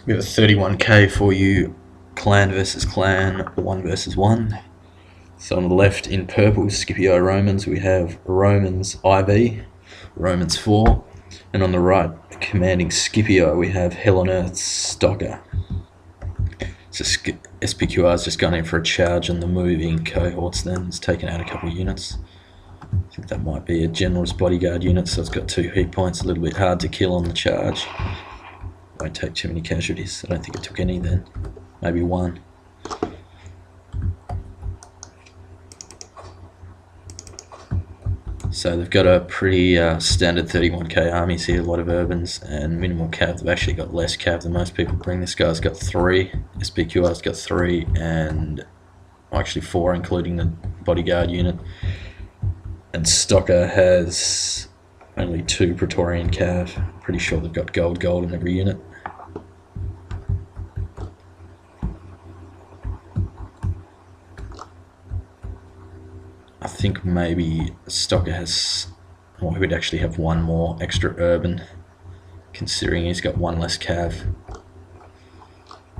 We have a 31k for you, clan versus clan, 1 versus 1. So on the left in purple, Scipio Romans, we have Romans IV, Romans 4. And on the right, commanding Scipio, we have Hell on Earth Stocker. So SPQR's just gone in for a charge on the moving cohorts then. It's taken out a couple of units. I think that might be a general's bodyguard unit, so it's got 2 heat points, a little bit hard to kill on the charge. Won't take too many casualties. I don't think it took any then. Maybe 1. So they've got a pretty standard 31k armies here, a lot of urbans and minimal cav. They've actually got less cav than most people bring. This guy's got 3, SPQR's got 3, and actually 4 including the bodyguard unit. And Stocker has only 2 Praetorian cav. Pretty sure they've got gold in every unit. I think maybe Stocker has, or he would actually have 1 more extra urban, considering he's got 1 less cav,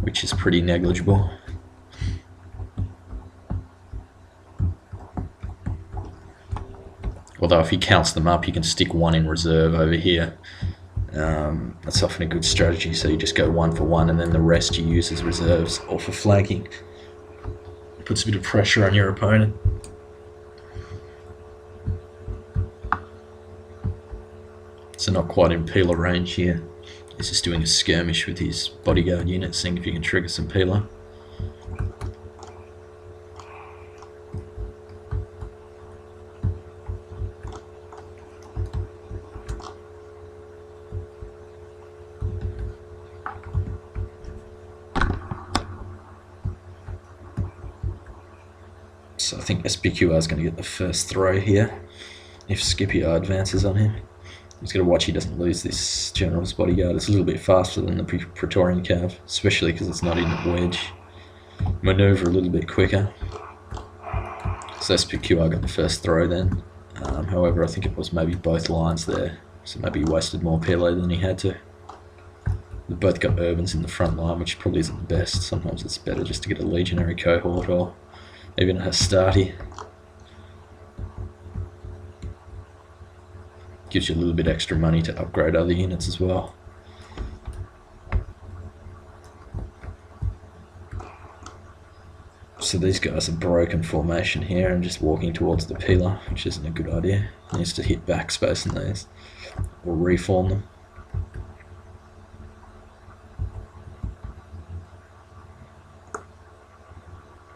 which is pretty negligible. Although if he counts them up, you can stick 1 in reserve over here. That's often a good strategy, so you just go 1 for 1 and then the rest you use as reserves or for flanking. It puts a bit of pressure on your opponent. So not quite in peeler range here. He's just doing a skirmish with his bodyguard unit, seeing if he can trigger some peeler. So I think SPQR is going to get the first throw here if Scipio advances on him. He's got to watch he doesn't lose this general's bodyguard. It's a little bit faster than the Praetorian cav, especially because it's not in a wedge. Maneuver a little bit quicker. So SPQR got the first throw then. However, I think it was maybe both lines there, so maybe he wasted more payload than he had to. They've both got urbans in the front line, which probably isn't the best. Sometimes it's better just to get a legionary cohort or even a Hastati. Gives you a little bit extra money to upgrade other units as well. So these guys are broken formation here and just walking towards the pillar, which isn't a good idea. He needs to hit backspace in these or reform them.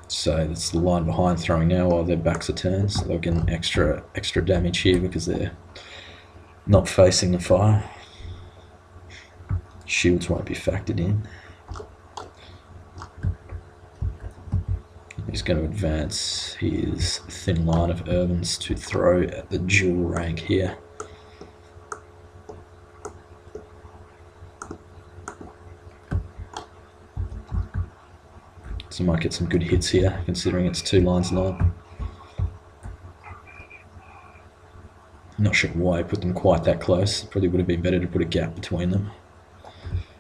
So that's the line behind throwing now while their backs are turned, so they'll get an extra damage here because they're not facing the fire. Shields won't be factored in. He's going to advance his thin line of urbans to throw at the dual rank here. So might get some good hits here, considering it's 2 lines long. Not sure why I put them quite that close. Probably would have been better to put a gap between them.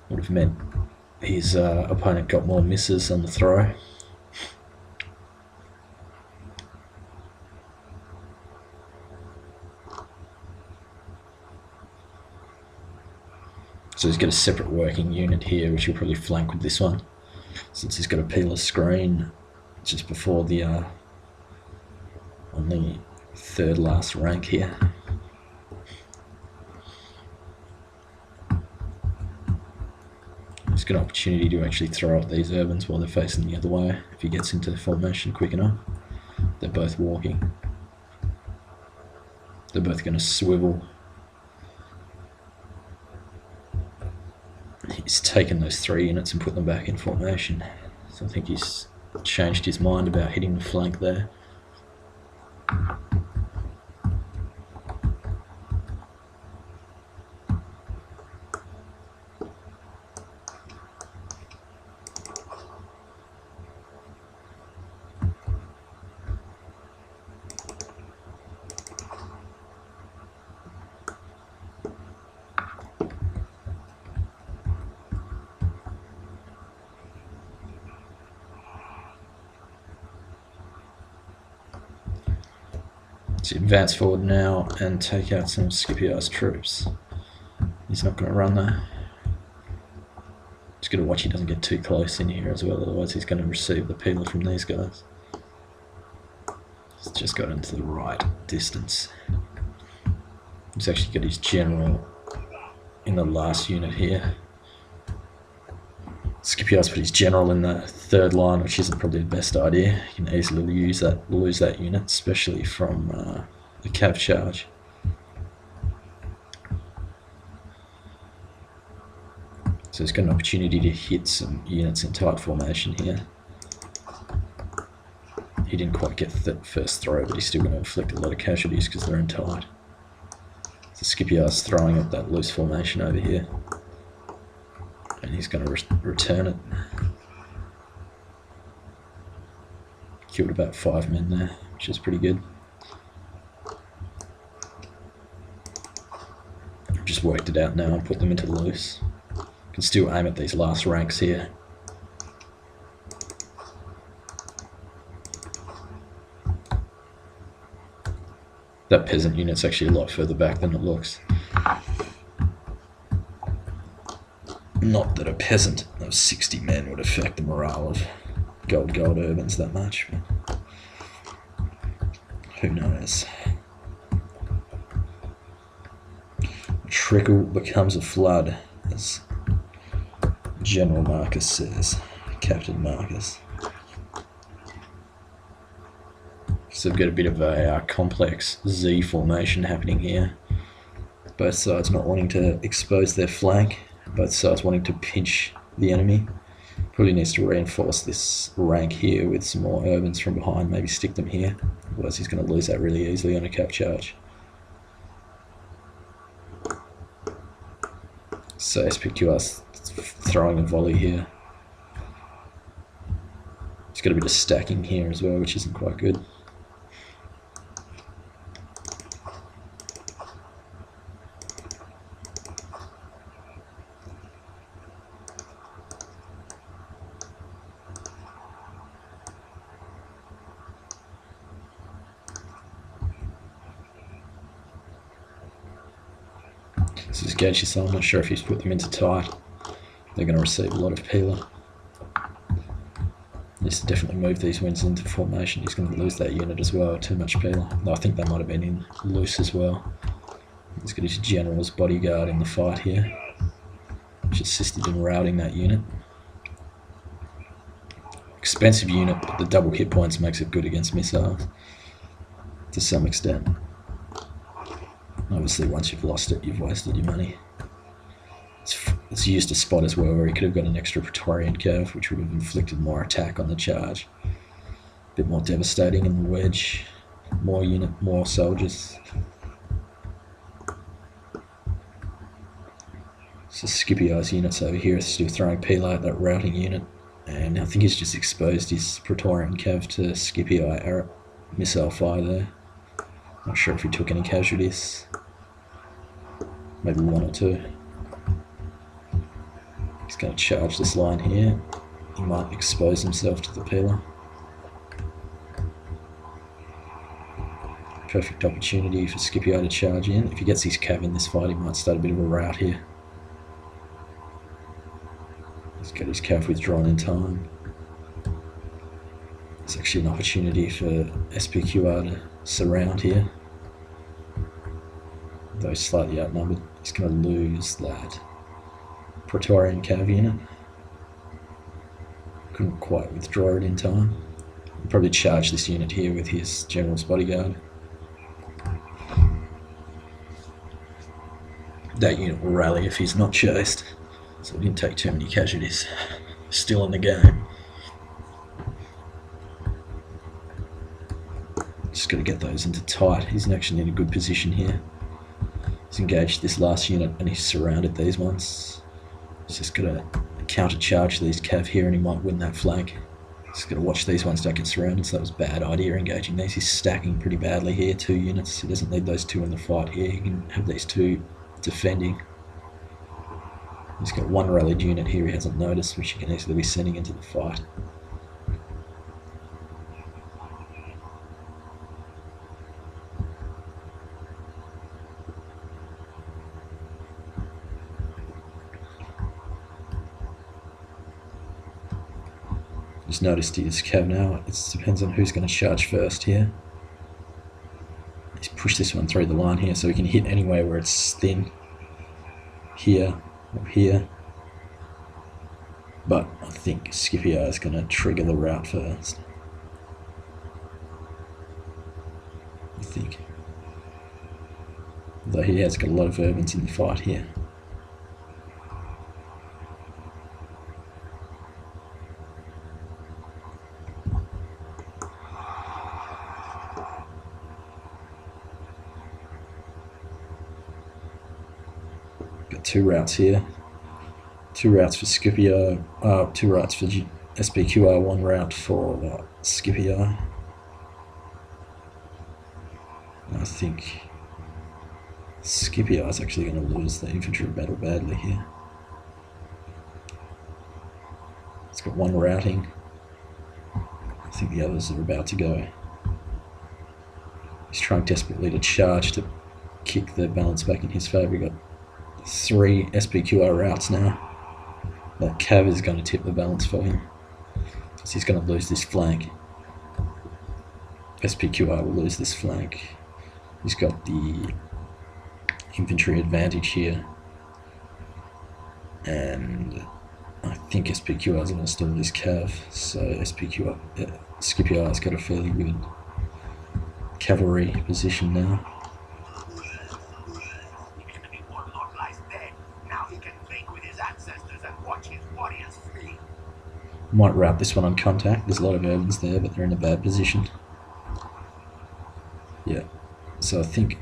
Would have meant his opponent got more misses on the throw. So he's got a separate working unit here, which he'll probably flank with this one, since he's got a peeler screen just before the on the 3rd last rank here. He's got an opportunity to actually throw up these urbans while they're facing the other way if he gets into formation quick enough. They're both walking. They're both going to swivel. He's taken those 3 units and put them back in formation. So I think he's changed his mind about hitting the flank there. So advance forward now and take out some Scipio's troops. He's not going to run there. Just got to watch he doesn't get too close in here as well, otherwise he's going to receive the peeler from these guys. He's just got into the right distance. He's actually got his general in the last unit here. Scipio's put his general in the third line, which isn't probably the best idea. You can easily lose that unit, especially from the cav charge. So he's got an opportunity to hit some units in tight formation here. He didn't quite get the first throw, but he's still going to inflict a lot of casualties because they're in tight. So Scipio's throwing up that loose formation over here. And he's going to return it. Killed about 5 men there, which is pretty good. I've just worked it out now and put them into loose. Can still aim at these last ranks here. That peasant unit's actually a lot further back than it looks. Not that a peasant of 60 men would affect the morale of gold urbans that much, but who knows. A trickle becomes a flood, as General Marcus says, Captain Marcus. So we've got a bit of a complex Z formation happening here. Both sides not wanting to expose their flank, both sides wanting to pinch the enemy. Probably needs to reinforce this rank here with some more urbans from behind, maybe stick them here, otherwise he's going to lose that really easily on a cap charge. So SPQR's throwing a volley here. He's got a bit of stacking here as well, which isn't quite good. This is Gauge, so I'm not sure if he's put them into tight. They're going to receive a lot of peeler. Needs to definitely move these wings into formation. He's going to lose that unit as well, too much peeler. No, I think they might have been in loose as well. He's got his general's bodyguard in the fight here, which assisted in routing that unit. Expensive unit, but the double hit points makes it good against missiles to some extent. Obviously, once you've lost it, you've wasted your money. It's used a spot as well where he could have got an extra Praetorian cav, which would have inflicted more attack on the charge. A bit more devastating in the wedge. More unit, more soldiers. So Scipio's units over here are still throwing peeler at that routing unit. And I think he's just exposed his Praetorian cav to Scipio missile fire there. Not sure if he took any casualties. Maybe 1 or 2. He's going to charge this line here. He might expose himself to the peeler. Perfect opportunity for Scipio to charge in. If he gets his cav in this fight, he might start a bit of a rout here. He's got his cav withdrawn in time. It's actually an opportunity for SPQR to surround here. Though slightly outnumbered, he's going to lose that Praetorian cav unit. Couldn't quite withdraw it in time. He'll probably charge this unit here with his general's bodyguard. That unit will rally if he's not chased, so he didn't take too many casualties. Still in the game. Just got to get those into tight. He's actually in a good position here. He's engaged this last unit and he's surrounded these ones. He's just got to counter-charge these cav here and he might win that flank. He's got to watch these ones don't get surrounded, so that was a bad idea engaging these. He's stacking pretty badly here, 2 units. He doesn't need those 2 in the fight here. He can have these 2 defending. He's got 1 rallied unit here he hasn't noticed, which he can easily be sending into the fight. Just noticed his cav now. It depends on who's going to charge first here. He's pushed this one through the line here, so he can hit anywhere where it's thin. Here or here. But I think Scipio is going to trigger the route first. I think. Though he has got a lot of urbans in the fight here. Got two routes here. Two routes for Scipio, two routes for SPQR, one route for Scipio. I think Scipio is actually going to lose the infantry battle badly here. It's got one routing. I think the others are about to go. He's trying desperately to charge to kick the balance back in his favour. We've got 3 SPQR routes now. That cav is going to tip the balance for him. So he's going to lose this flank. SPQR will lose this flank. He's got the infantry advantage here. And I think SPQR is going to stall this cav. So Scipio has got a fairly good cavalry position now. Might route this one on contact. There's a lot of urbans there, but they're in a bad position. Yeah, so I think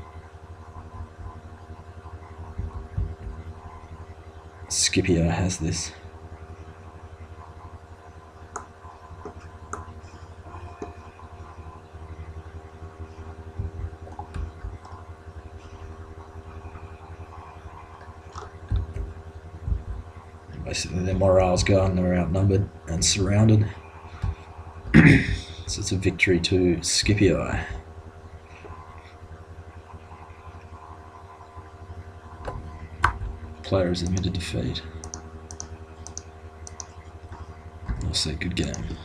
Scipio has this. Basically their morale's gone, they're outnumbered and surrounded. So it's a victory to Scipio. Player has admitted defeat. I'll say good game.